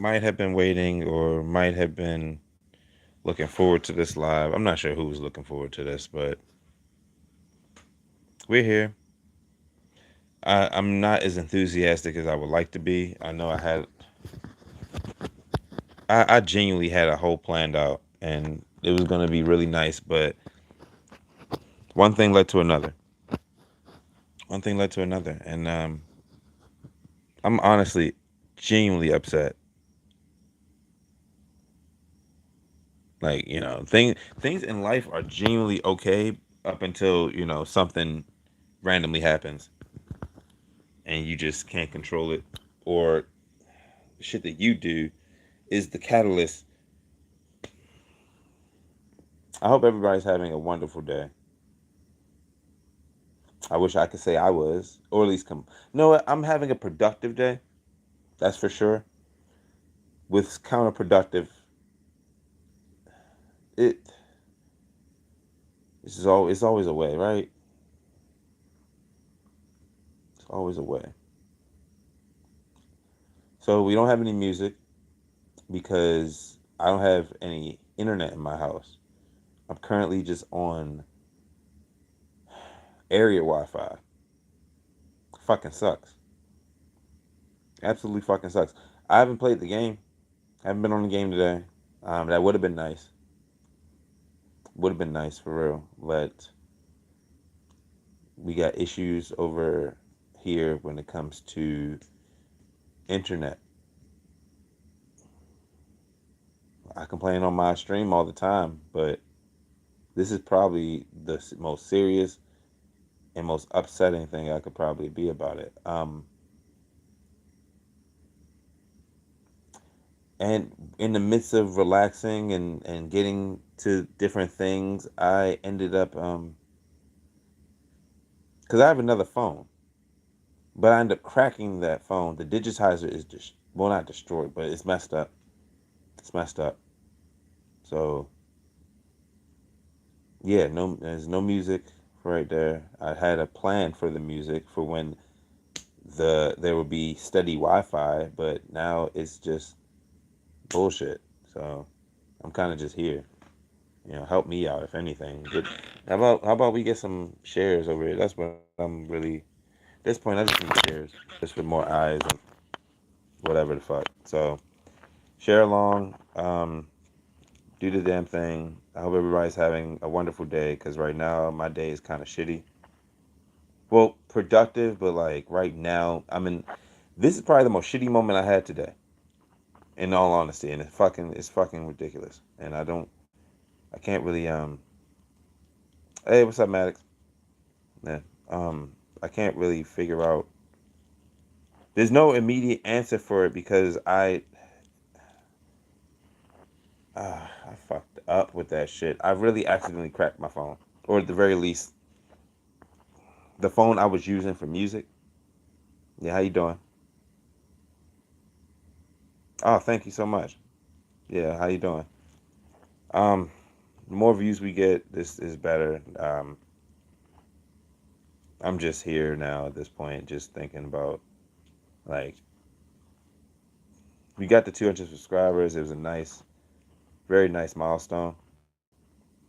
might have been waiting or might have been looking forward to this live. I'm not sure who was looking forward to this, but we're here. I'm not as enthusiastic as I would like to be. I know I genuinely had a whole planned out, and it was going to be really nice, but one thing led to another. One thing led to another, and I'm honestly genuinely upset. Like, things in life are genuinely okay up until, something randomly happens and you just can't control it, or the shit that you do is the catalyst. I hope everybody's having a wonderful day. I wish I could say I was, or at least come. No, I'm having a productive day. That's for sure. With counterproductive, it it's always a way, right? It's always a way. So we don't have any music because I don't have any internet in my house. I'm currently just on area Wi-Fi. Fucking sucks. Absolutely fucking sucks. I haven't played the game. I haven't been on the game today. That would have been nice. Would have been nice for real. But we got issues over here when it comes to internet. I complain on my stream all the time, but this is probably the most serious and most upsetting thing I could probably be about it. And in the midst of relaxing and getting to different things, I ended up because I have another phone, but I ended up cracking that phone. The digitizer is just well, not destroyed, but it's messed up. It's messed up. So yeah, no, there's no music right there. I had a plan for the music for when there would be steady Wi-Fi, but now it's just bullshit. So I'm kind of just here. Help me out if anything. How about we get some shares over here? That's what I'm really. At this point, I just need shares, just with more eyes and whatever the fuck. So share along. Do the damn thing. I hope everybody's having a wonderful day because right now my day is kind of shitty. Well, productive, but like right now, This is probably the most shitty moment I had today, in all honesty, and it's fucking ridiculous. And I can't really Hey, what's up, Maddox? Yeah, I can't really figure out. There's no immediate answer for it because I fucked up with that shit. I really accidentally cracked my phone, or at the very least, the phone I was using for music. Yeah, how you doing? Oh, thank you so much. Yeah, how you doing? Um, the more views we get, this is better. I'm just here now at this point, just thinking about like we got the 200 subscribers. It was a nice, very nice milestone.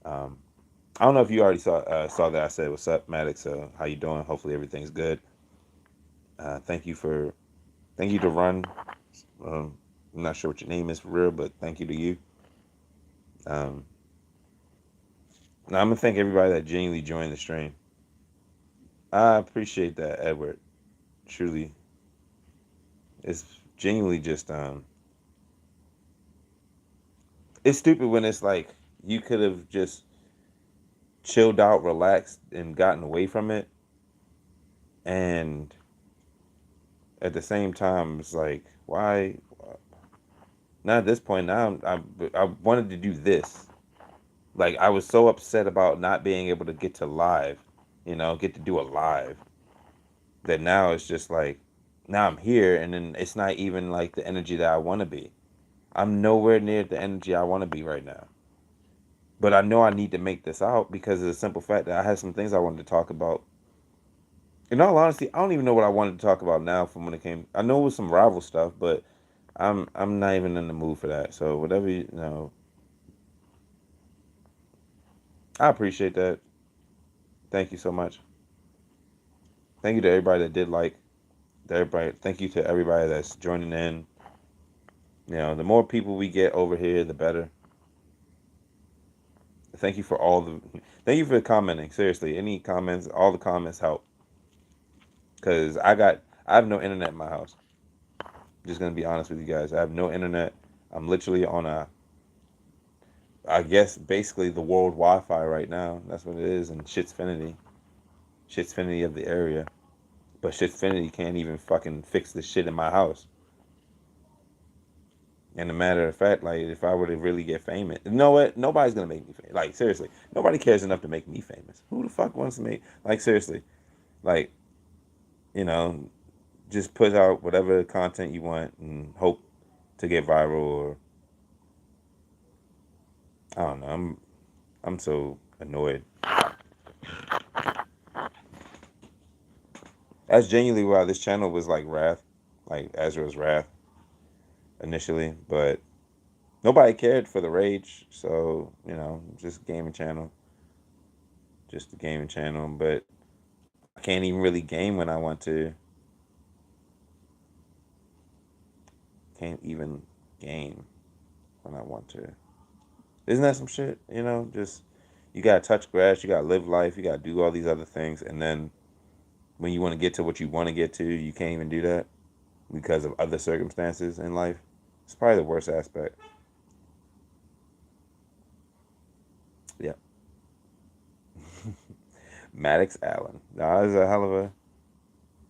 Um, I don't know if you already saw that I said what's up, Maddox. How you doing? Hopefully everything's good. Thank you for thank you to Run. I'm not sure what your name is for real, but thank you to you. Um, now I'm gonna thank everybody that genuinely joined the stream. I appreciate that, Edward. Truly, it's genuinely just it's stupid when it's like you could have just chilled out, relaxed, and gotten away from it, and at the same time, it's like why? Not at this point. Now I wanted to do this. Like I was so upset about not being able to get to live, get to do a live. That now it's just like now I'm here, and then it's not even like the energy that I want to be. I'm nowhere near the energy I want to be right now. But I know I need to make this out because of the simple fact that I had some things I wanted to talk about. In all honesty, I don't even know what I wanted to talk about now from when it came. I know it was some rival stuff, but I'm not even in the mood for that. So whatever I appreciate that. Thank you so much. Thank you to everybody that did like. To everybody, thank you to everybody that's joining in. The more people we get over here, the better. Thank you for all the. Thank you for commenting. Seriously, any comments, all the comments help. Cause I have no internet in my house. Just gonna be honest with you guys. I have no internet. I'm literally on I guess basically the world Wi-Fi right now. That's what it is, and shit's finity of the area. But shit's can't even fucking fix the shit in my house. And a matter of fact, like if I were to really get famous, you know what? Nobody's gonna make me famous. Like seriously, nobody cares enough to make me famous. Who the fuck wants to make? Like seriously, like you know, just put out whatever content you want and hope to get viral. Or I don't know. I'm so annoyed. That's genuinely why this channel was like Wrath, like Azrael's Wrath initially, but nobody cared for the rage. So just gaming channel, just a gaming channel. But I can't even really game when I want to. Can't even game when I want to. Isn't that some shit? Just you gotta touch grass, you gotta live life, you gotta do all these other things, and then when you want to get to what you want to get to, you can't even do that because of other circumstances in life. It's probably the worst aspect. Yeah. Maddox Allen. Nah, that's a hell of a.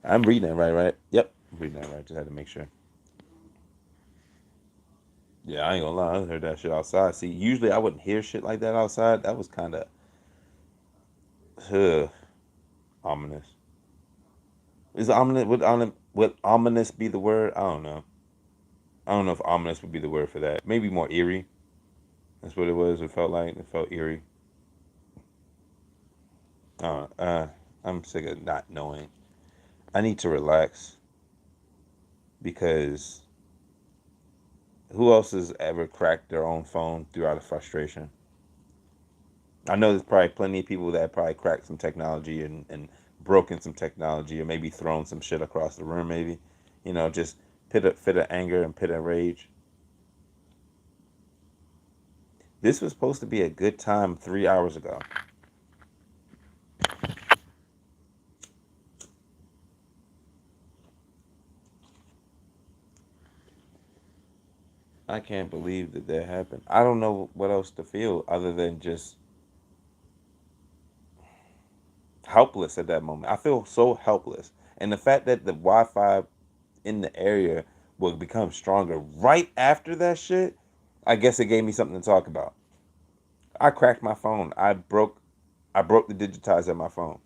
I'm reading that right, right? Yep, I'm reading that right. Just had to make sure. Yeah, I ain't gonna lie. I heard that shit outside. See, usually I wouldn't hear shit like that outside. That was kind of ominous. Is ominous? Would ominous be the word? I don't know. I don't know if ominous would be the word for that. Maybe more eerie. That's what it was. It felt like it felt eerie. Uh, uh, I'm sick of not knowing. I need to relax because who else has ever cracked their own phone through out of frustration? I know there's probably plenty of people that probably cracked some technology and broken some technology or maybe thrown some shit across the room. Maybe, just fit of anger and pit of rage. This was supposed to be a good time 3 hours ago. I can't believe that happened. I don't know what else to feel other than just helpless at that moment. I feel so helpless. And the fact that the Wi-Fi in the area will become stronger right after that shit, I guess it gave me something to talk about. I cracked my phone. I broke the digitizer of my phone.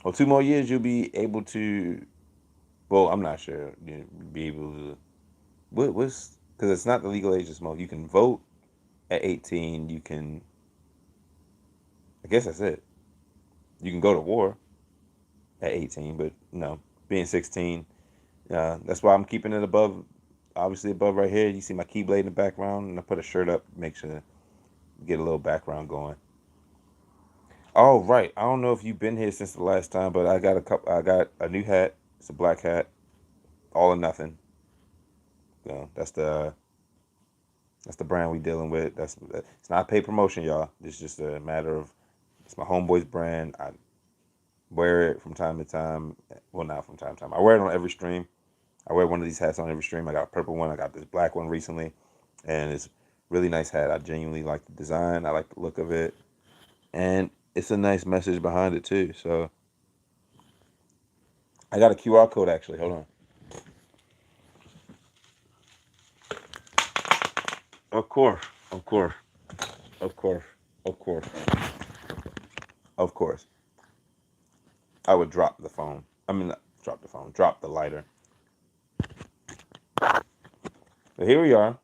Well, 2 more years you'll be able to. Well, I'm not sure. You'll be able to. What's because it's not the legal age to smoke. You can vote at 18. You can. I guess that's it. You can go to war at 18, but no, being 16. That's why I'm keeping it above. Obviously above right here. You see my keyblade in the background, and I put a shirt up, make sure to get a little background going. Oh right, I don't know if you've been here since the last time, but I got a couple. I got a new hat. It's a black hat, all or nothing. That's the brand we dealing with. It's not paid promotion, y'all. It's just a matter of it's my homeboy's brand. I wear it from time to time. Well, not from time to time. I wear it on every stream. I wear one of these hats on every stream. I got a purple one. I got this black one recently, and it's really nice hat. I genuinely like the design. I like the look of it, and it's a nice message behind it too. So I got a QR code actually. Hold on. Of course, of course, of course, of course, of course. I would drop the phone. I mean, not drop the phone. Drop the lighter. But here we are.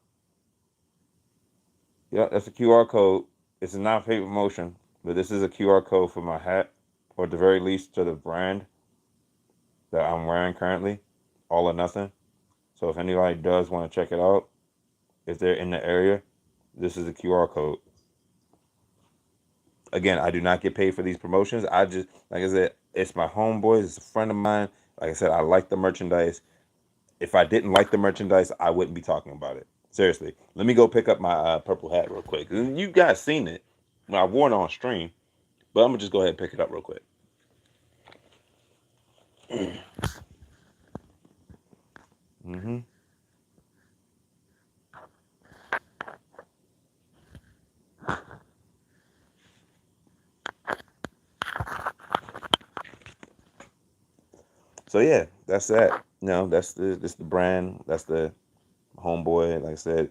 Yeah, that's a QR code. It's a non-paid promotion, but this is a QR code for my hat, or at the very least to the brand that I'm wearing currently, All or Nothing. So if anybody does want to check it out, if they're in the area, this is the QR code. Again, I do not get paid for these promotions. I just, like I said, it's my homeboys. It's a friend of mine. Like I said, I like the merchandise. If I didn't like the merchandise, I wouldn't be talking about it. Seriously. Let me go pick up my purple hat real quick. You guys seen it when I wore it on stream, but I'm gonna just go ahead and pick it up real quick. hmm So yeah, that's that. No, that's the brand. That's the homeboy. Like I said,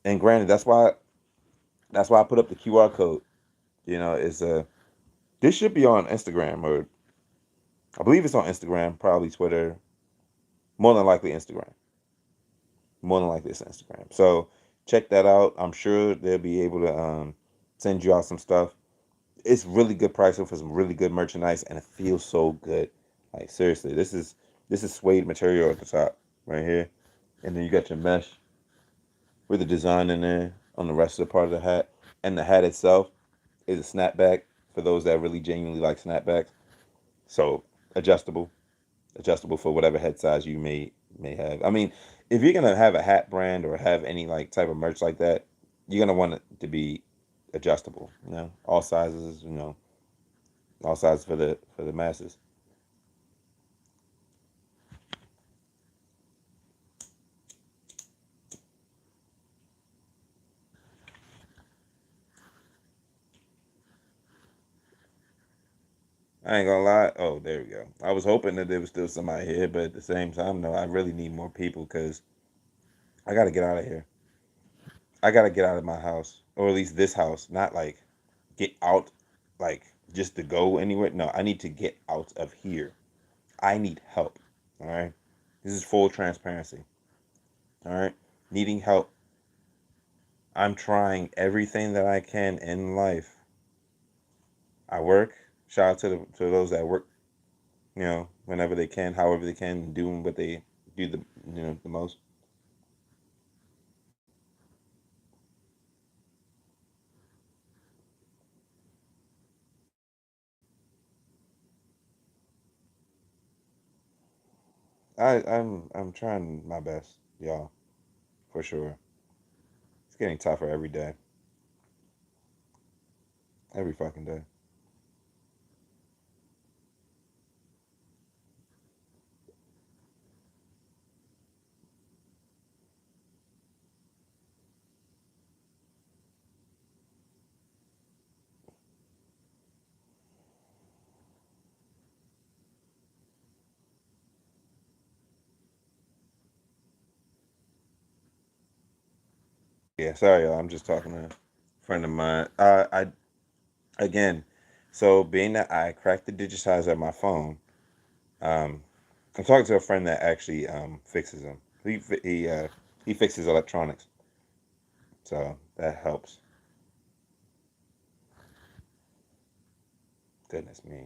and granted, that's why I put up the QR code. It's this should be on Instagram, or I believe it's on Instagram, probably Twitter, more than likely Instagram. More than likely it's Instagram. So check that out. I'm sure they'll be able to send you out some stuff. It's really good pricing for some really good merchandise, and it feels so good. Like seriously, this is suede material at the top right here, and then you got your mesh with the design in there on the rest of the part of the hat, and the hat itself is a snapback for those that really genuinely like snapbacks. So adjustable, adjustable for whatever head size you may have. I mean, if you're gonna have a hat brand or have any like type of merch like that, you're gonna want it to be adjustable. All sizes. All sizes for the masses. I ain't gonna lie. Oh, there we go. I was hoping that there was still somebody here, but at the same time, no, I really need more people because I gotta get out of here. I gotta get out of my house, or at least this house. Not like get out, like just to go anywhere. No, I need to get out of here. I need help. All right. This is full transparency. All right. Needing help. I'm trying everything that I can in life. I work. Shout out to those that work, whenever they can, however they can, doing what they do the most. I'm trying my best, y'all, for sure. It's getting tougher every day, every fucking day. Yeah, sorry, y'all. I'm just talking to a friend of mine. Again, so being that I cracked the digitizer of my phone, um, I'm talking to a friend that actually fixes them. He fixes electronics, so that helps. Goodness me,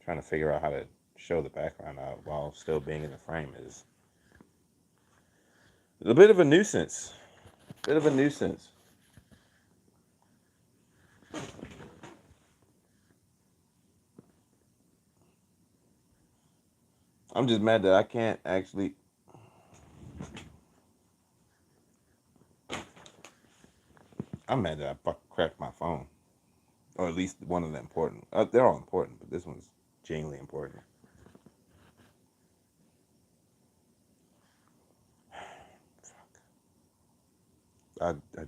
trying to figure out how to show the background out while still being in the frame is a bit of a nuisance. Bit of a nuisance. I'm just mad that I can't actually. I'm mad that I fucking cracked my phone, or at least one of the important. They're all important, but this one's genuinely important. I I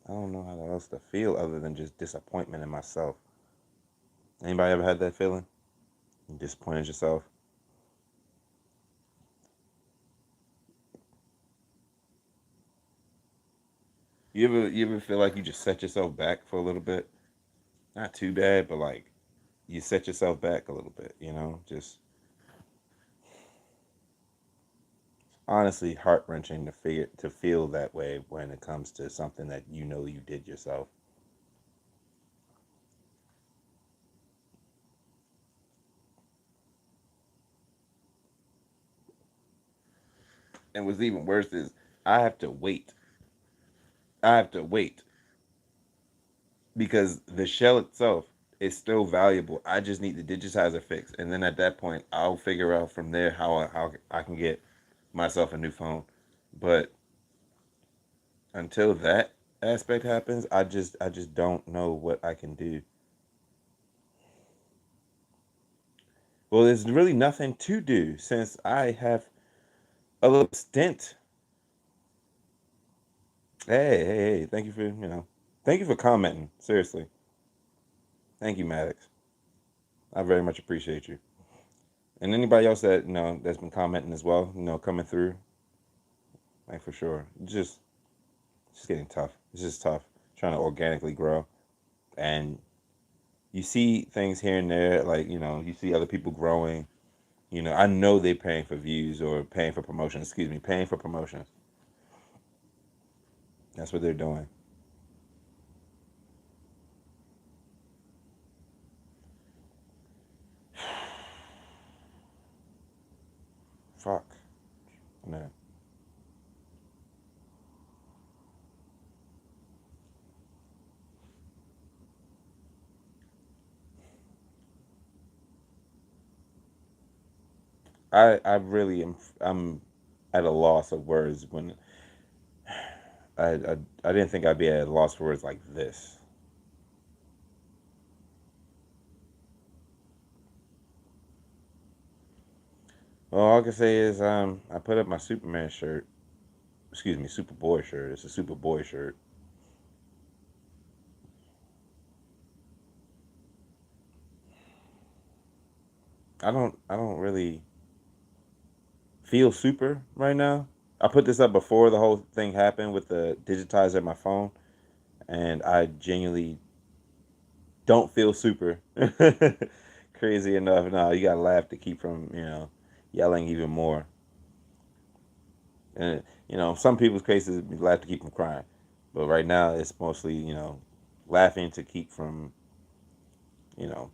don't know how else to feel other than just disappointment in myself. Anybody ever had that feeling? You disappointed yourself? You ever feel like you just set yourself back for a little bit? Not too bad, but like you set yourself back a little bit, Just honestly heart wrenching to feel that way when it comes to something that you did yourself. And what's even worse is I have to wait. I have to wait because the shell itself is still valuable. I just need the digitizer fixed, and then at that point, I'll figure out from there how I can get myself a new phone. But until that aspect happens, I just don't know what I can do. Well, there's really nothing to do since I have a little stint. Hey, thank you for thank you for commenting. Seriously, thank you, Maddox. I very much appreciate you. And anybody else that that's been commenting as well, coming through, like for sure. It's just getting tough. It's just tough trying to organically grow. And you see things here and there, like you see other people growing. I know they're paying for views or paying for promotions. Excuse me, paying for promotions. That's what they're doing. Fuck. No. I really am. I'm at a loss of words when I didn't think I'd be at a loss for words like this. Well, all I can say is I put up my Superman shirt. Excuse me, Superboy shirt. It's a Superboy shirt. I don't really feel super right now. I put this up before the whole thing happened with the digitizer my phone, and I genuinely don't feel super. Crazy enough, no, you gotta laugh to keep from yelling even more. And some people's cases you laugh to keep from crying, but right now it's mostly laughing to keep from you know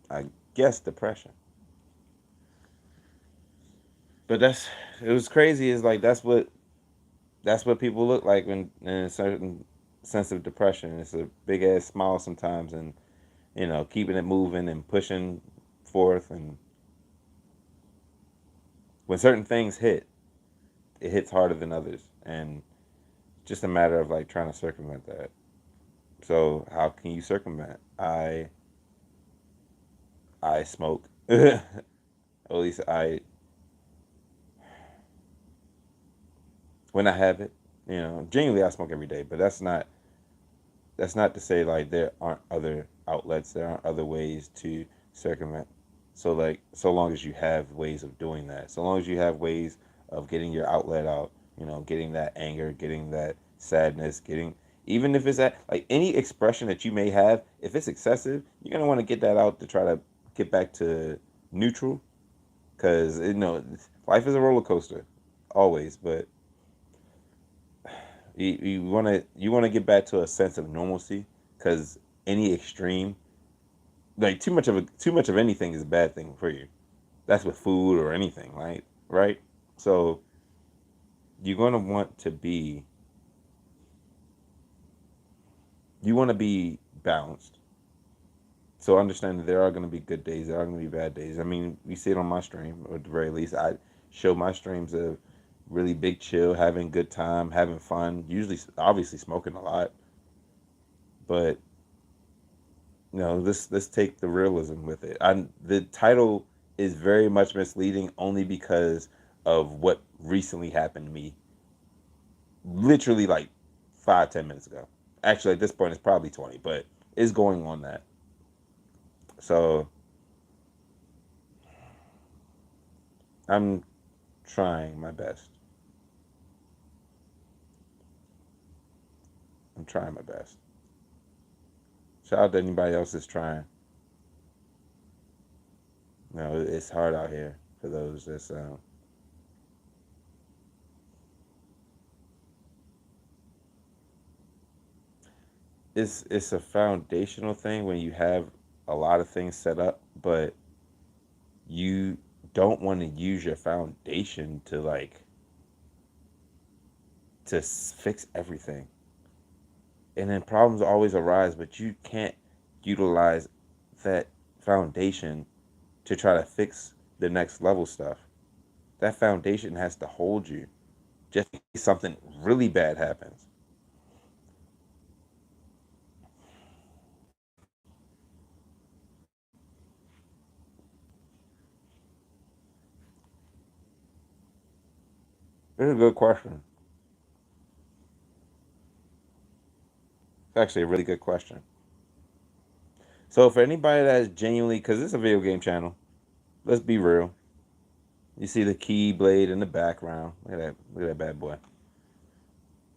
I guess depression. But it was crazy. Is like that's what people look like when in a certain sense of depression. It's a big ass smile sometimes, and keeping it moving and pushing forth. And when certain things hit, it hits harder than others, and just a matter of like trying to circumvent that. So how can you circumvent? I smoke. At least I when I have it. Genuinely I smoke every day, but that's not to say like there aren't other outlets, there aren't other ways to circumvent. So like so long as you have ways of doing that, so long as you have ways of getting your outlet out, getting that anger, getting that sadness, getting even if it's at like any expression that you may have, if it's excessive, you're gonna want to get that out to try to get back to neutral, because life is a roller coaster, always, but you want to get back to a sense of normalcy, because any extreme, like too much of anything is a bad thing for you. That's with food or anything, right? So you're going to want to be you want to be balanced. So understand that there are going to be good days, there are going to be bad days. I mean, we see it on my stream, or at the very least I show my streams of really big chill, having good time, having fun, usually obviously smoking a lot, but let's take the realism with it. The title is very much misleading only because of what recently happened to me, literally like 5-10 minutes ago. Actually, at this point, it's probably 20, but it's going on that. So I'm trying my best. I'm trying my best. Shout out to anybody else that's trying. It's hard out here for those that's it's a foundational thing when you have a lot of things set up, but you don't want to use your foundation to like fix everything, and then problems always arise, but you can't utilize that foundation to try to fix the next level stuff. That foundation has to hold you just in case something really bad happens. It's a good question. It's actually a really good question. So for anybody that is genuinely, because it's a video game channel, let's be real. You see the key blade in the background. Look at that. Look at that bad boy.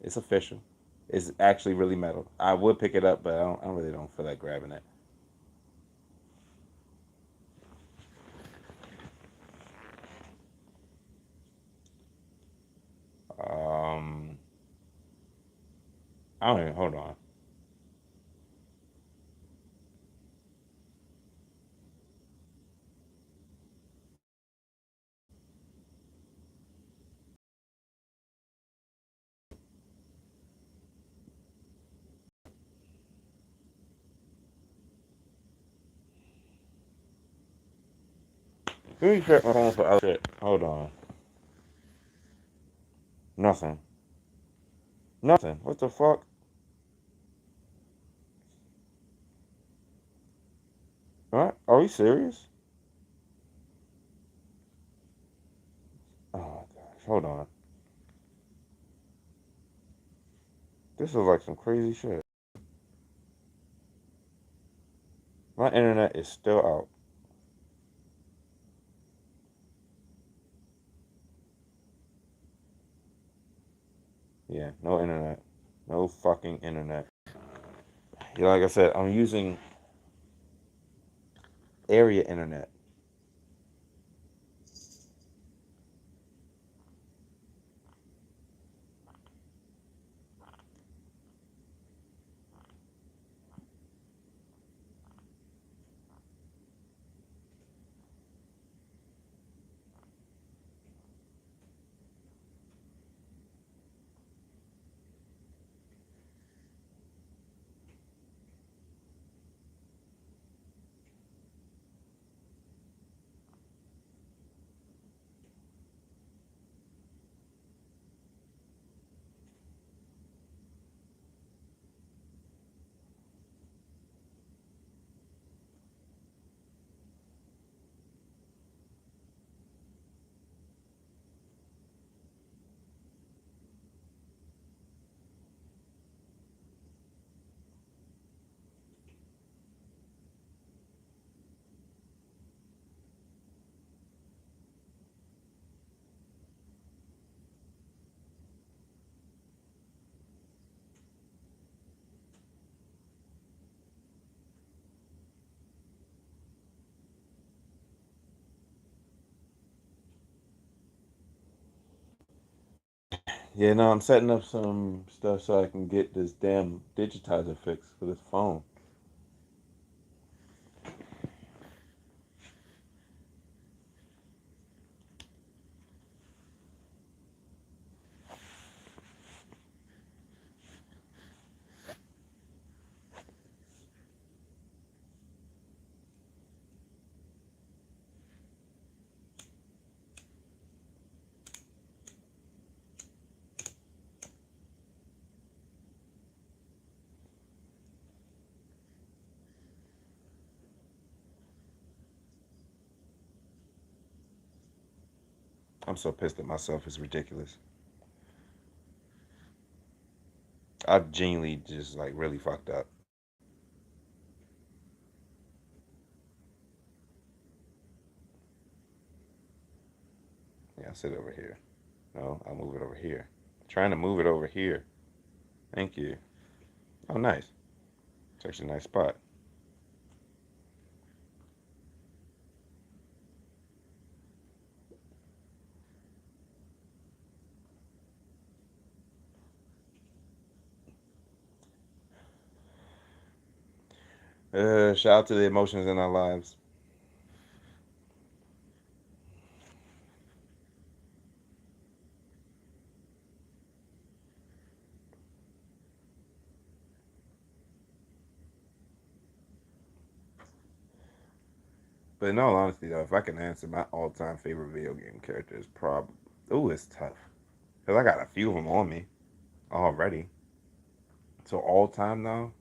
It's official. It's actually really metal. I would pick it up, but I really don't feel like grabbing it. Um, I don't even. Hold on. Let me check my phone for other shit. Hold on. Nothing. Nothing. What the fuck? What? Are we serious? Oh my gosh. Hold on. This is like some crazy shit. My internet is still out. Yeah, no internet. No fucking internet. Yeah, like I said, I'm using area internet. Yeah, no, I'm setting up some stuff so I can get this damn digitizer fixed for this phone. I'm so pissed at myself. It's ridiculous. I genuinely just like really fucked up. Yeah, I'll sit over here. No, I'll move it over here. I'm trying to move it over here. Thank you. Oh, nice. It's actually a nice spot. Shout out to the emotions in our lives. But in all honesty, though, if I can answer my all-time favorite video game character is probably, ooh, it's tough because I got a few of them on me already. So all time though,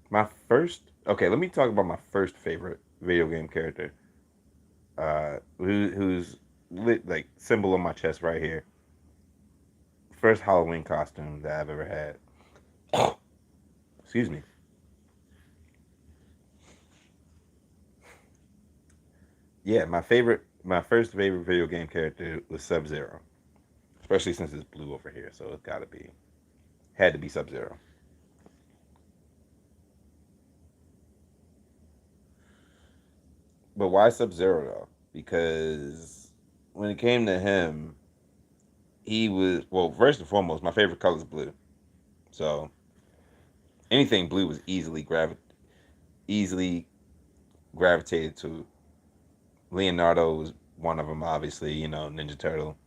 my first. Okay, let me talk about my first favorite video game character. Who's lit like symbol on my chest right here. First Halloween costume that I've ever had. Excuse me. Yeah, my first favorite video game character was Sub Zero, especially since it's blue over here, so it's gotta be, had to be Sub Zero. But why Sub Zero though? Because when it came to him, he was, well. First and foremost, my favorite color is blue, so anything blue was easily gravitated to. Leonardo was one of them, obviously. Ninja Turtle,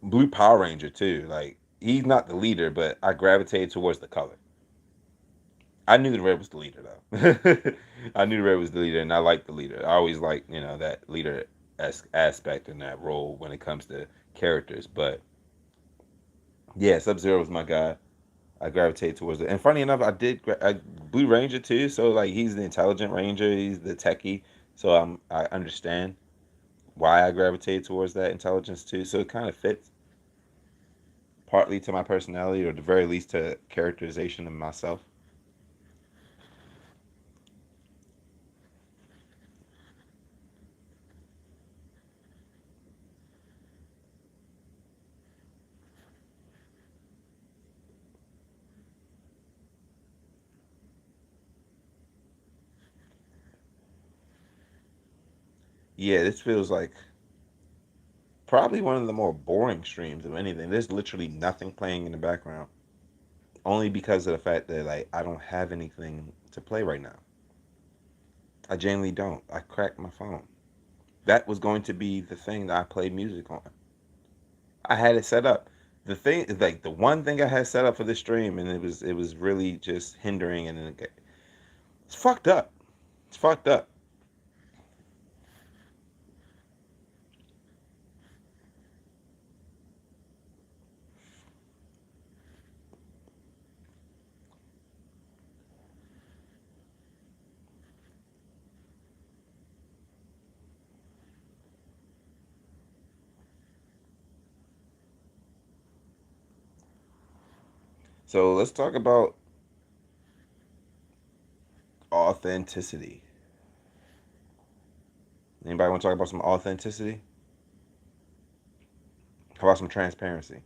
Blue Power Ranger too. Like he's not the leader, but I gravitated towards the color. I knew the red was the leader though. I knew the red was the leader, and I liked the leader. I always liked that leader aspect in that role when it comes to characters. But yeah, Sub Zero was my guy. I gravitated towards it. And funny enough, Blue Ranger too. So like he's the intelligent ranger, he's the techie. So I understand why I gravitated towards that intelligence too. So it kind of fits partly to my personality, or at the very least to characterization of myself. Yeah, this feels like probably one of the more boring streams of anything. There's literally nothing playing in the background. Only because of the fact that like I don't have anything to play right now. I genuinely don't. I cracked my phone. That was going to be the thing that I played music on. I had it set up. The thing is like the one thing I had set up for this stream, and it was really just hindering, and it's fucked up. It's fucked up. So let's talk about authenticity. Anybody want to talk about some authenticity? How about some transparency?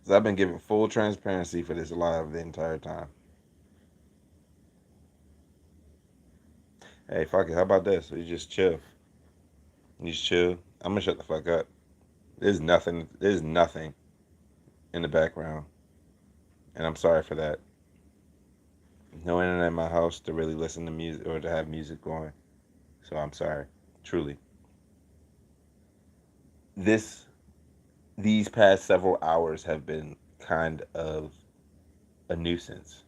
Because I've been giving full transparency for this live the entire time. Hey, fuck it. How about this? We just chill. You just chill. I'm gonna shut the fuck up. There's nothing. There's nothing in the background, and I'm sorry for that. No internet in my house to really listen to music or to have music going. So I'm sorry, truly. This these past several hours have been kind of a nuisance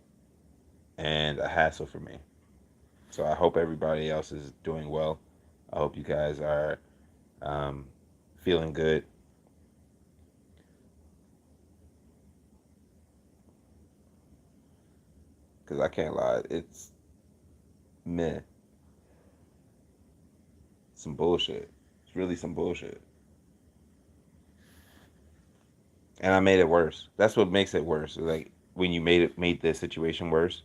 and a hassle for me. So I hope everybody else is doing well. I hope you guys are um, feeling good. Because I can't lie, it's meh, some bullshit. It's really some bullshit. And I made it worse. That's what makes it worse. Like when you made the situation worse.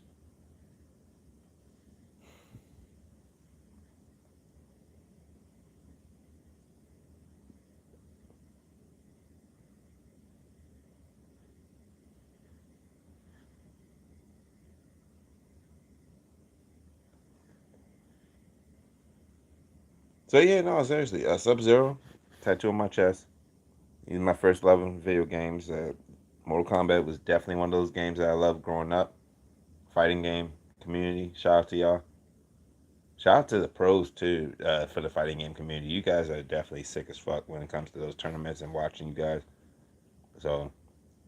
So yeah, no, seriously, Sub Zero, tattoo on my chest. He's my first love in video games. Mortal Kombat was definitely one of those games that I loved growing up. Fighting game community. Shout out to y'all. Shout out to the pros too for the fighting game community. You guys are definitely sick as fuck when it comes to those tournaments and watching you guys. So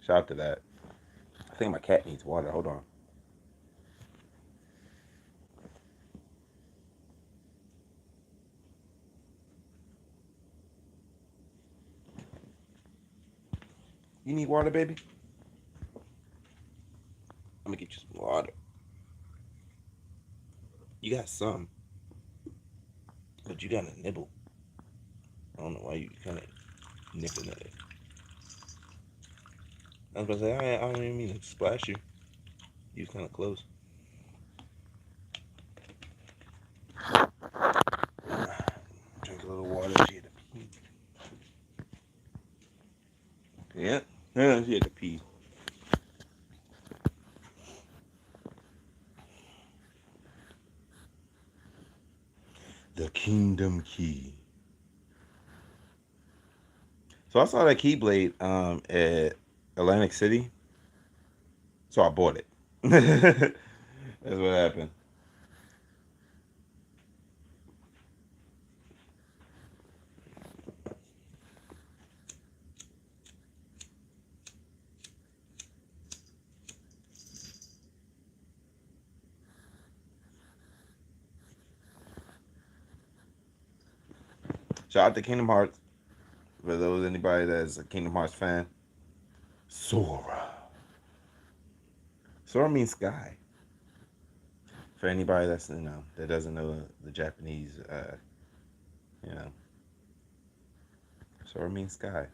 shout out to that. I think my cat needs water. Hold on. You need water, baby? I'm gonna get you some water. You got some, but you gotta nibble. I don't know why you kind of nipping at it. I was gonna say, I don't even mean to splash you. You was kind of close. Drink a little water. She had to pee. Yeah. Yeah, she had to pee. The Kingdom Key. So I saw that Keyblade at Atlantic City. So I bought it. That's what happened. Shout out to Kingdom Hearts. For those anybody that's a Kingdom Hearts fan. Sora. Sora means sky. For anybody that's that doesn't know the Japanese, you know, Sora means sky.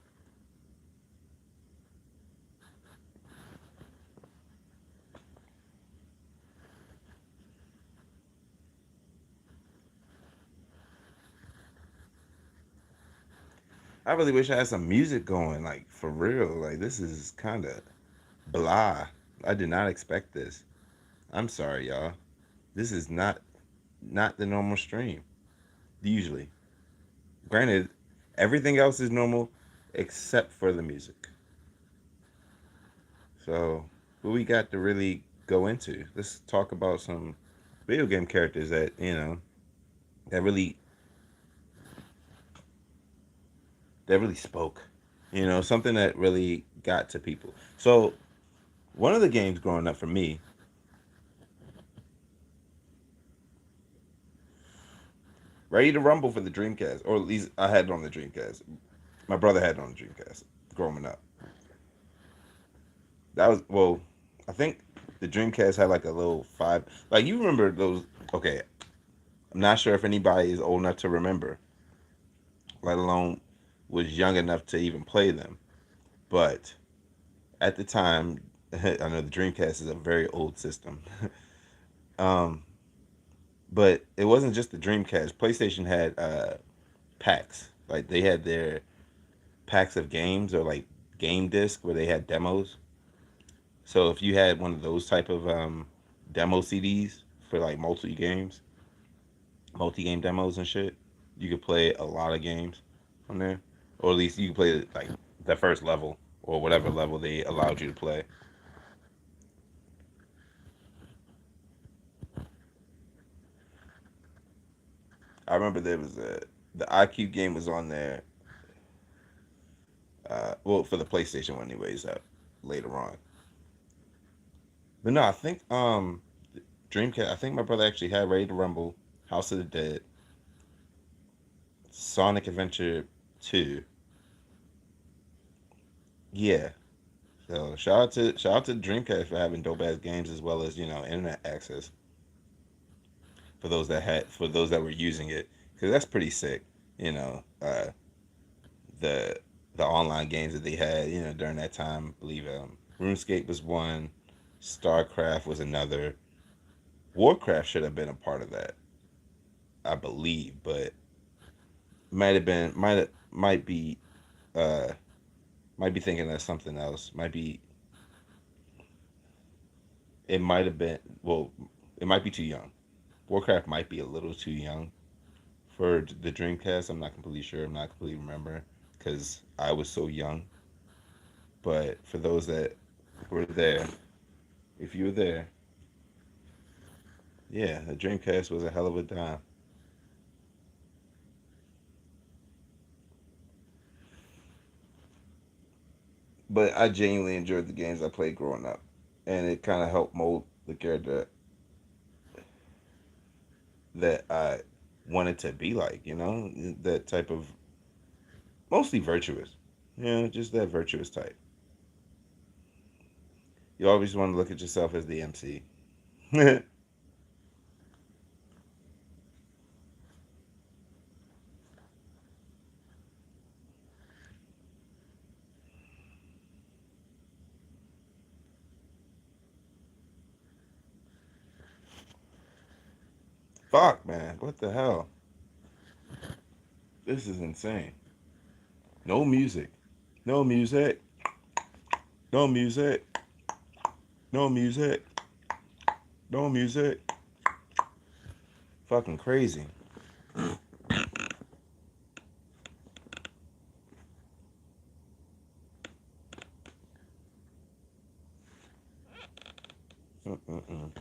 I really wish I had some music going, like for real. Like this is kind of blah. I did not expect this. I'm sorry, y'all. This is not the normal stream. Usually, granted, everything else is normal except for the music. So, what we got to really go into? Let's talk about some video game characters that that really that really spoke. Something that really got to people. So, one of the games growing up for me, Ready to Rumble for the Dreamcast, or at least I had it on the Dreamcast. My brother had it on the Dreamcast growing up. That was well, I think the Dreamcast had like a little five. Like you remember those? Okay, I'm not sure if anybody is old enough to remember, let alone was young enough to even play them. But at the time, I know the Dreamcast is a very old system. um, but it wasn't just the Dreamcast. PlayStation had packs. Like they had their packs of games or like game disc where they had demos. So if you had one of those type of demo CDs for like multi game demos and shit, you could play a lot of games on there, or at least you could play like the first level or whatever level they allowed you to play. I remember there was the IQ game was on there. Well, for the PlayStation one, anyways. Later on, but no, I think Dreamcast. I think my brother actually had Ready to Rumble, House of the Dead, Sonic Adventure 2. Yeah. So shout out to Dreamcast for having dope ass games as well as internet access for those that were using it because that's pretty sick. You know the the online games that they had during that time. I believe RuneScape was one, StarCraft was another. Warcraft should have been a part of that, I believe, but might be uh might be thinking of something else. Might have been well, it might be too young. Warcraft might be a little too young for the Dreamcast. I'm not completely sure. I'm not completely remember because I was so young. But for those that were there, if you were there, yeah, the Dreamcast was a hell of a time. But I genuinely enjoyed the games I played growing up, and it kind of helped mold the character that I wanted to be like. That type of mostly virtuous. Just that virtuous type. You always want to look at yourself as the MC. Fuck, man. What the hell? This is insane. No music. No music. No music. No music. No music. Fucking crazy. Mm-mm-mm.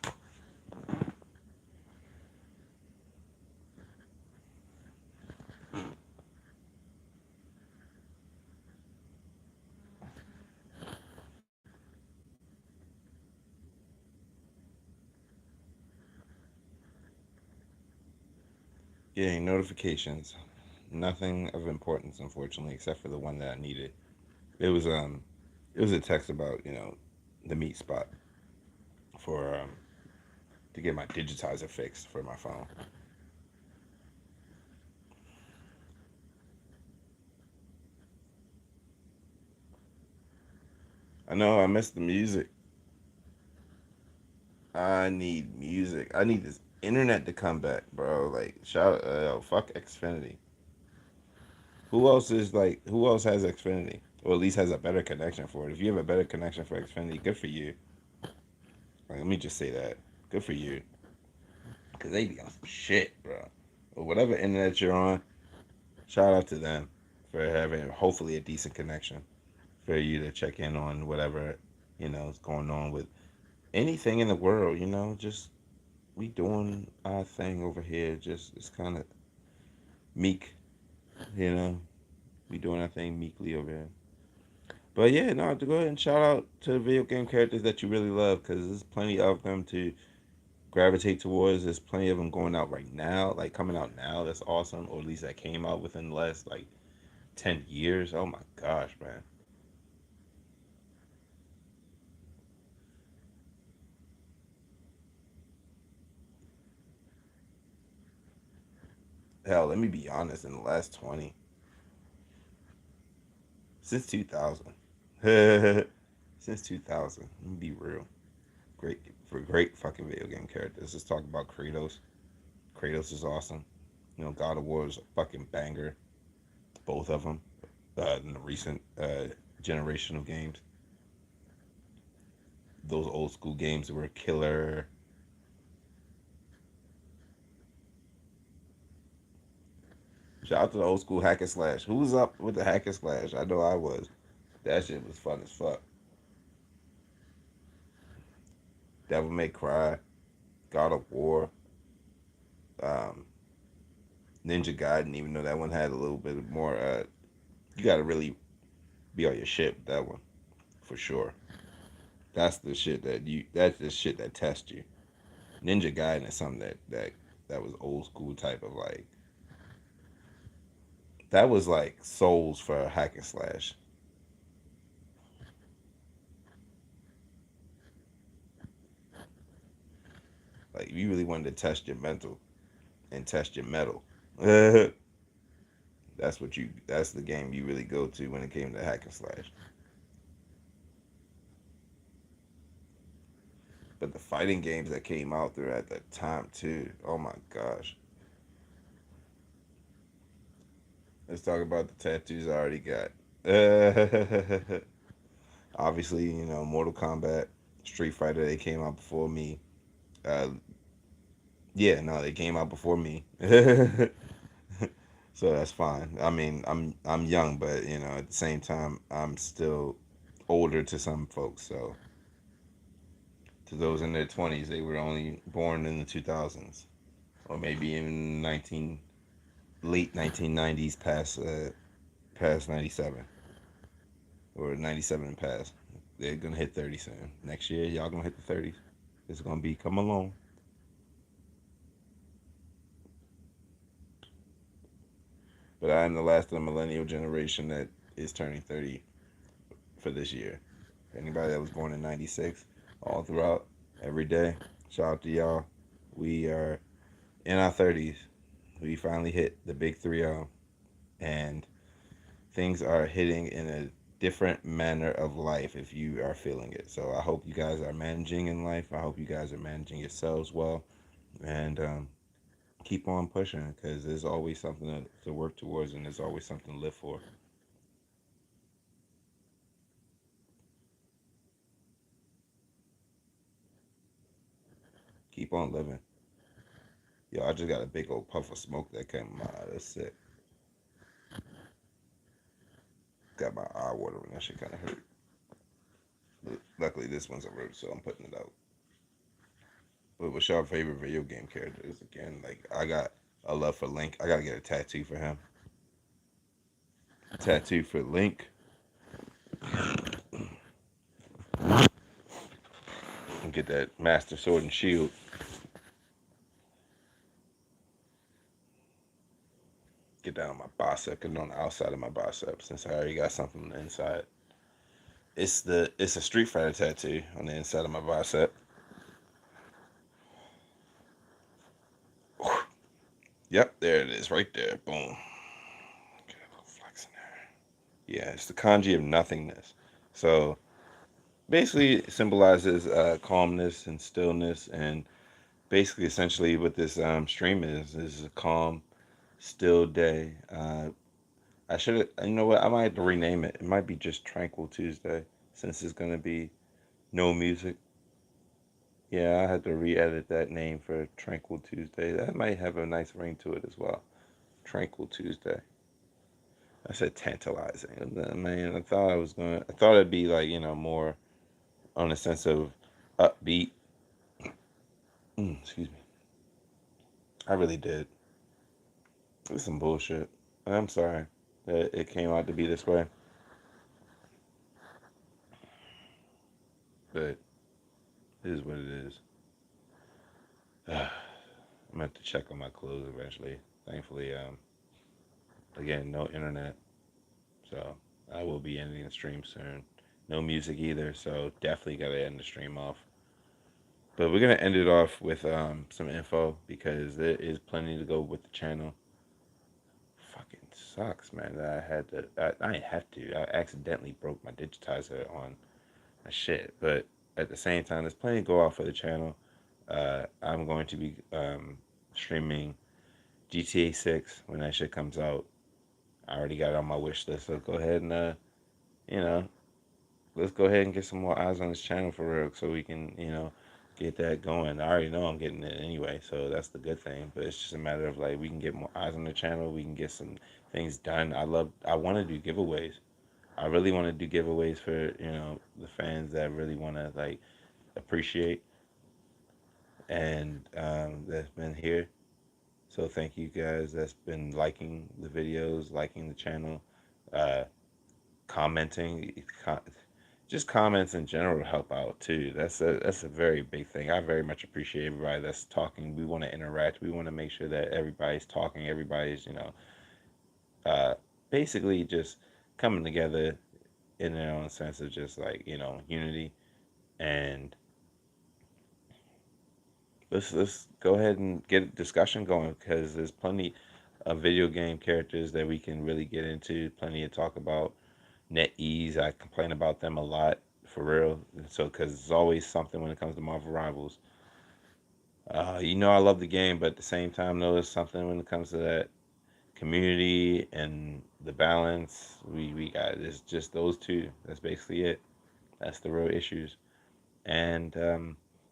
Getting notifications. Nothing of importance, unfortunately, except for the one that I needed. It was it was a text about the meat spot for to get my digitizer fixed for my phone. I know I missed the music. I need music. I need this internet to come back, bro. Like shout fuck Xfinity. Who else is like who else has Xfinity? Or at least has a better connection for it. If you have a better connection for Xfinity, good for you. Like, let me just say that. Good for you. Cause they be on some shit, bro. Or whatever internet you're on, shout out to them for having hopefully a decent connection for you to check in on whatever, is going on with anything in the world, just we doing our thing over here. Just it's kind of meek, you know. We doing our thing meekly over here. But yeah, no, to go ahead and shout out to the video game characters that you really love, because there's plenty of them to gravitate towards. There's plenty of them going out right now, like coming out now. That's awesome, or at least that came out within the last like 10 years. Oh my gosh, man. Hell, let me be honest. In the last 20, since 2000, since 2000, let me be real. Great for great fucking video game characters. Let's talk about Kratos. Kratos is awesome. God of War is a fucking banger. Both of them. In the recent generation of games, those old school games were killer. Shout out to the old school hack and slash. Who was up with the hack and slash? I know I was. That shit was fun as fuck. Devil May Cry, God of War, um, Ninja Gaiden. Even though that one had a little bit more, you got to really be on your shit with that one for sure. That's the shit that you. That's the shit that tests you. Ninja Gaiden is something that was old school type of like. That was like souls for a hack and slash. Like if you really wanted to test your mental and test your metal. That's what you. That's the game you really go to when it came to hack and slash. But the fighting games that came out there at that time too. Oh my gosh. Let's talk about the tattoos I already got. Obviously, Mortal Kombat, Street Fighter. They came out before me. Uh, yeah, no, they came out before me. So that's fine. I mean, I'm young, but at the same time, I'm still older to some folks. So to those in their 20s, they were only born in the 2000s, or maybe in late 1990s, past 97, or 97 and past. They're gonna hit 30 soon. Next year, y'all gonna hit the 30s. It's gonna be come along. But I am the last of the millennial generation that is turning 30 for this year. Anybody that was born in '96, all throughout, every day. Shout out to y'all. We are in our 30s. We finally hit the big 3-0, and things are hitting in a different manner of life if you are feeling it. So I hope you guys are managing in life. I hope you guys are managing yourselves well, and keep on pushing because there's always something to work towards, and there's always something to live for. Keep on living. Yo, I just got a big old puff of smoke that came out. That's sick. Got my eye watering. That shit kind of hurt. But luckily, this one's a root, so I'm putting it out. But what's your favorite video game characters? Again, like I got a love for Link. I gotta get a tattoo for him. Tattoo for Link. And get that Master Sword and Shield. Get down on my bicep and on the outside of my bicep since I already got something on the inside. It's a Street Fighter tattoo on the inside of my bicep. Yep, there it is, right there. Boom. Get a little flex in there. Yeah, it's the kanji of nothingness. So basically, it symbolizes calmness and stillness, and basically, essentially, what this stream is a calm, still day. I should, you know what? I might have to rename it. It might be just Tranquil Tuesday since it's gonna be no music. Yeah, I had to re-edit that name for Tranquil Tuesday. That might have a nice ring to it as well. Tranquil Tuesday. I said tantalizing. Man, I thought it'd be like, more on a sense of upbeat. Excuse me. I really did. It's some bullshit. I'm sorry that it came out to be this way, but it is what it is. I'm gonna have to check on my clothes eventually. Thankfully, again, no internet, so I will be ending the stream soon. No music either, so definitely gotta end the stream off. But we're gonna end it off with some info because there is plenty to go with the channel. Fucking sucks, man. That I had to. I didn't have to. I accidentally broke my digitizer on my shit. But at the same time, there's plenty to go off for the channel. I'm going to be streaming GTA 6 when that shit comes out. I already got it on my wish list, so go ahead and you know, let's go ahead and get some more eyes on this channel for real, so we can get that going. I already know I'm getting it anyway, so that's the good thing. But it's just a matter of like we can get more eyes on the channel. We can get some things done. I want to do giveaways. I really want to do giveaways for the fans that really want to like appreciate and that's been here. So thank you guys that's been liking the videos, liking the channel, uh, commenting, just comments in general help out too. That's a very big thing. I very much appreciate everybody that's talking. We want to interact. We want to make sure that everybody's talking. Everybody's uh, basically just coming together in their own sense of just like unity. And let's go ahead and get a discussion going because there's plenty of video game characters that we can really get into. Plenty to talk about. NetEase, I complain about them a lot for real. So because it's always something when it comes to Marvel Rivals. I love the game, but at the same time, though, there's something when it comes to that community and the balance. We got it's just those two. That's basically it. That's the real issues. And let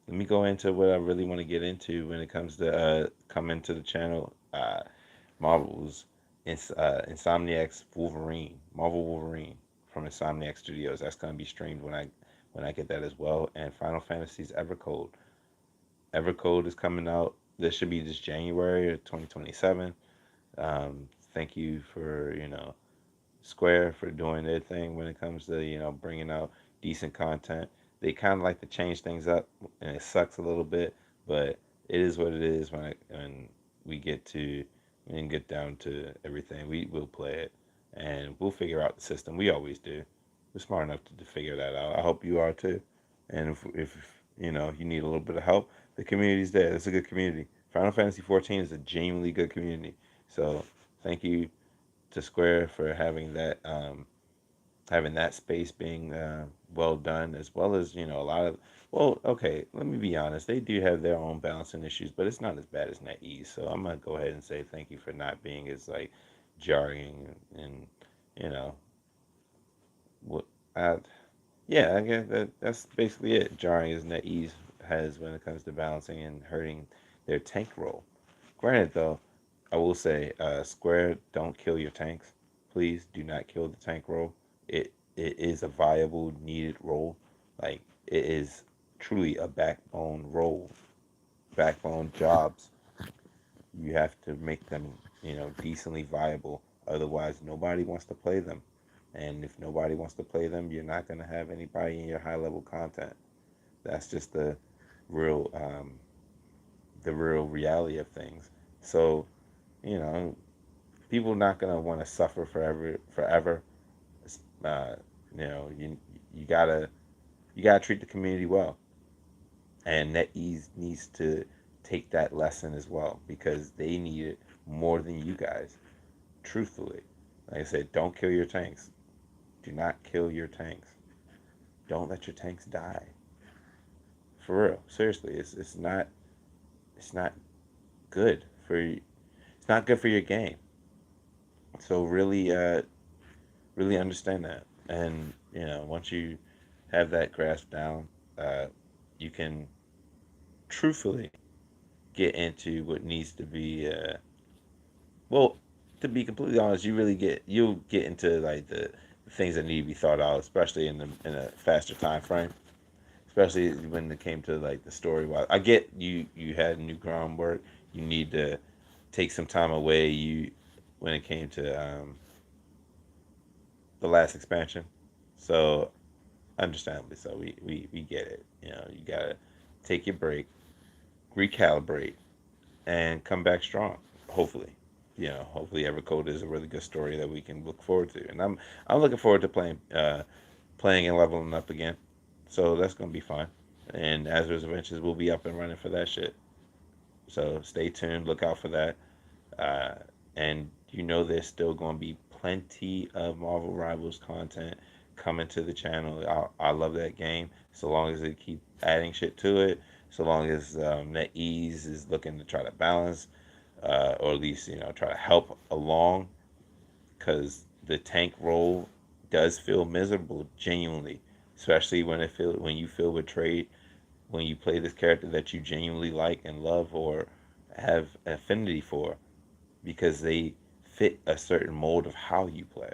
me go into what I really want to get into when it comes to coming to the channel. Marvel's Insomniac's Wolverine, Marvel Wolverine from Insomniac Studios. That's gonna be streamed when I get that as well. And Final Fantasy's Evercode. Evercode is coming out. This should be this January of 2027. Thank you for Square for doing their thing when it comes to bringing out decent content. They kind of like to change things up, and it sucks a little bit, but it is what it is. When we get to and get down to everything, we will play it, and we'll figure out the system. We always do. we're smart enough to figure that out. I hope you are too. And if you need a little bit of help, the community's there. It's a good community. Final Fantasy 14 is a genuinely good community. So thank you to Square for having that space being well done, as well as a lot of. Well, okay, let me be honest. They do have their own balancing issues, but it's not as bad as NetEase. So I'm gonna go ahead and say thank you for not being as like jarring and you know what. I, yeah, I guess that's basically it. Jarring as NetEase has when it comes to balancing and hurting their tank role. Granted, though, I will say, Square, don't kill your tanks. Please do not kill the tank role. It is a viable, needed role. Like it is truly a backbone role, backbone jobs. You have to make them, decently viable. Otherwise, nobody wants to play them. And if nobody wants to play them, you're not going to have anybody in your high level content. That's just real, um, the real reality of things. So, you know, people not gonna want to suffer forever. Uh, you know, you gotta treat the community well, and NetEase needs to take that lesson as well because they need it more than you guys. Truthfully, like I said, don't kill your tanks. Do not kill your tanks. Don't let your tanks die. For real, seriously, it's not good for you. It's not good for your game. So really understand that. And once you have that grasp down, uh, you can truthfully get into what needs to be. Well, to be completely honest, you'll get into like the things that need to be thought out, especially in a faster time frame. Especially when it came to like the story. While I get you had new groundwork, you need to take some time away. You when it came to the last expansion, so understandably so. We get it. You gotta take your break, recalibrate, and come back strong. Hopefully, hopefully Evercode is a really good story that we can look forward to. And I'm looking forward to playing and leveling up again. So that's gonna be fun. And Azrael's Adventures will be up and running for that shit. So stay tuned. Look out for that. Uh, and there's still going to be plenty of Marvel Rivals content coming to the channel. I love that game. So long as they keep adding shit to it, so long as NetEase is looking to try to balance, or at least try to help along, because the tank role does feel miserable, genuinely, especially when you feel betrayed when you play this character that you genuinely like and love or have affinity for because they fit a certain mold of how you play.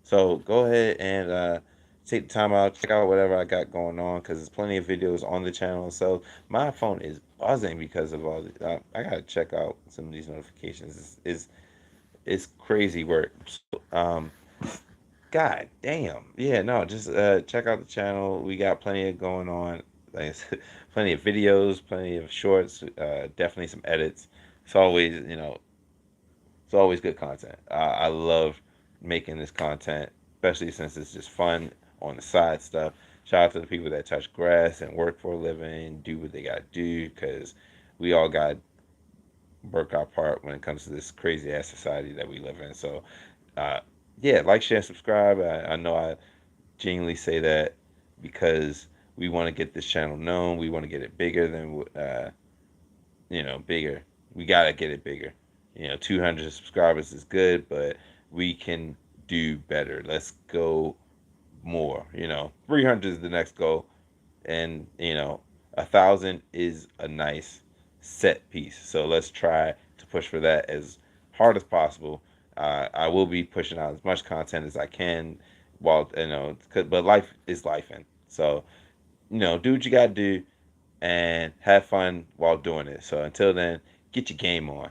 So go ahead and take the time out, check out whatever I got going on because there's plenty of videos on the channel. So my phone is buzzing because of all the. I gotta check out some of these notifications. It's crazy work. So God damn, yeah, no, just check out the channel. We got plenty of going on. Like I said, plenty of videos, plenty of shorts, definitely some edits. It's always it's always good content. I love making this content, especially since it's just fun on the side stuff. Shout out to the people that touch grass and work for a living, do what they got to do, because we all got to work our part when it comes to this crazy ass society that we live in. So, uh, yeah, like, share, and subscribe. I know I genuinely say that because we want to get this channel known. We want to get it bigger than bigger. We gotta get it bigger. 200 subscribers is good, but we can do better. Let's go more. 300 is the next goal, and 1,000 is a nice set piece. So let's try to push for that as hard as possible. I will be pushing out as much content as I can, while but life is life, and so do what you gotta do and have fun while doing it. So until then, get your game on.